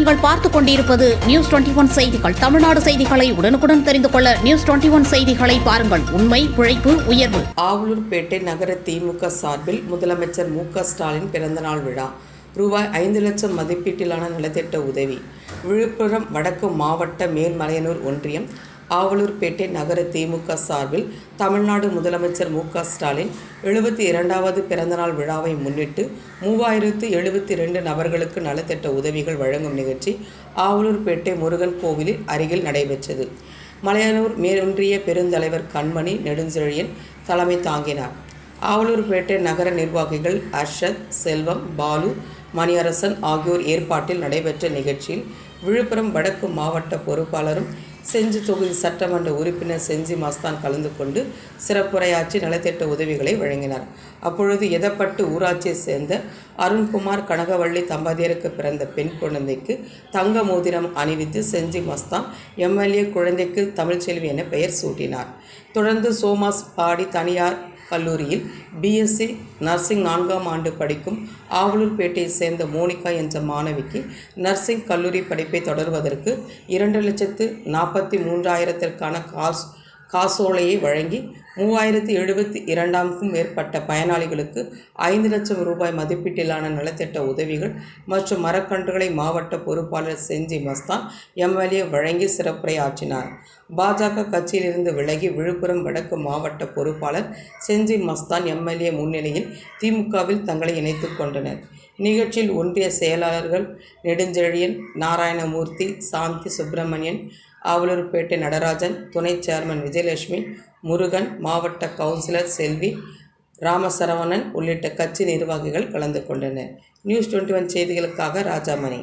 நீங்கள் பார்த்துக் கொண்டிருப்பது நியூஸ் 21 செய்திகள். தமிழ்நாடு செய்திகளை உடனுக்குடன் தெரிந்து கொள்ள நியூஸ் 21 செய்திகளை பாருங்கள். உண்மை, உழைப்பு, உயர்வு. ஆவலூர்பேட்டை நகர திமுக சார்பில் முதலமைச்சர் மு.க. ஸ்டாலின் பிறந்தநாள் விழா. ரூபாய் 5 லட்சம் மதிப்பீட்டிலான நலத்திட்ட உதவி. விழுப்புரம் வடக்கு மாவட்ட மேல்மலையனூர் ஒன்றியம் ஆவலூர்பேட்டை நகர திமுக சார்பில் தமிழ்நாடு முதலமைச்சர் மு.க. ஸ்டாலின் 72வது பிறந்தநாள் விழாவை முன்னிட்டு 3072 நபர்களுக்கு நலத்திட்ட உதவிகள் வழங்கும் நிகழ்ச்சி ஆவலூர்பேட்டை முருகன் கோவிலில் அருகில் நடைபெற்றது. மலையனூர் மேலொன்றிய பெருந்தலைவர் கண்மணி நெடுஞ்செழியன் தலைமை தாங்கினார். ஆவலூர்பேட்டை நகர நிர்வாகிகள் அர்ஷத், செல்வம், பாலு, மணியரசன் ஆகியோர் ஏற்பாட்டில் நடைபெற்ற நிகழ்ச்சியில் விழுப்புரம் வடக்கு மாவட்ட பொறுப்பாளரும் செஞ்சி தொகுதி சட்டமன்ற உறுப்பினர் செஞ்சி மஸ்தான் கலந்து கொண்டு சிறப்புரையாற்றி நலத்திட்ட உதவிகளை வழங்கினார். அப்பொழுது எதப்பட்டு ஊராட்சியை சேர்ந்த அருண்குமார் கனகவள்ளி தம்பதியருக்கு பிறந்த பெண் குழந்தைக்கு தங்க மோதிரம் அணிவித்து செஞ்சி மஸ்தான் எம்எல்ஏ குழந்தைக்கு தமிழ்ச்செல்வி என பெயர் சூட்டினார். தொடர்ந்து சோமாஸ் பாடி தனியார் கல்லூரியில் பிஎஸ்சி நர்சிங் 4ஆம் ஆண்டு படிக்கும் ஆவலூர்பேட்டையை சேர்ந்த மோனிகா என்ற மாணவிக்கு நர்சிங் கல்லூரி படிப்பை தொடர்வதற்கு 2,43,000க்கான காசோலையை வழங்கி 3072க்கும் மேற்பட்ட பயனாளிகளுக்கு 5 லட்சம் ரூபாய் மதிப்பீட்டிலான நலத்திட்ட உதவிகள் மற்றும் மரக்கன்றுகளை மாவட்ட பொறுப்பாளர் செஞ்சி மஸ்தான் எம்எல்ஏ வழங்கி சிறப்புரையாற்றினார். பாஜக கட்சியிலிருந்து விலகி விழுப்புரம் வடக்கு மாவட்ட பொறுப்பாளர் செஞ்சி மஸ்தான் எம்எல்ஏ முன்னிலையில் திமுகவில் தங்களை இணைத்துக் கொண்டனர். நிகழ்ச்சியில் ஒன்றிய செயலாளர்கள் நெடுஞ்செழியன், நாராயணமூர்த்தி, சாந்தி சுப்பிரமணியன், ஆவலூர்பேட்டை நடராஜன், துணை சேர்மன் விஜயலட்சுமி, முருகன், மாவட்ட கவுன்சிலர் செல்வி, ராமசரவணன் உள்ளிட்ட கட்சி நிர்வாகிகள் கலந்து கொண்டனர். நியூஸ் 21 செய்திகளுக்காக ராஜாமணி.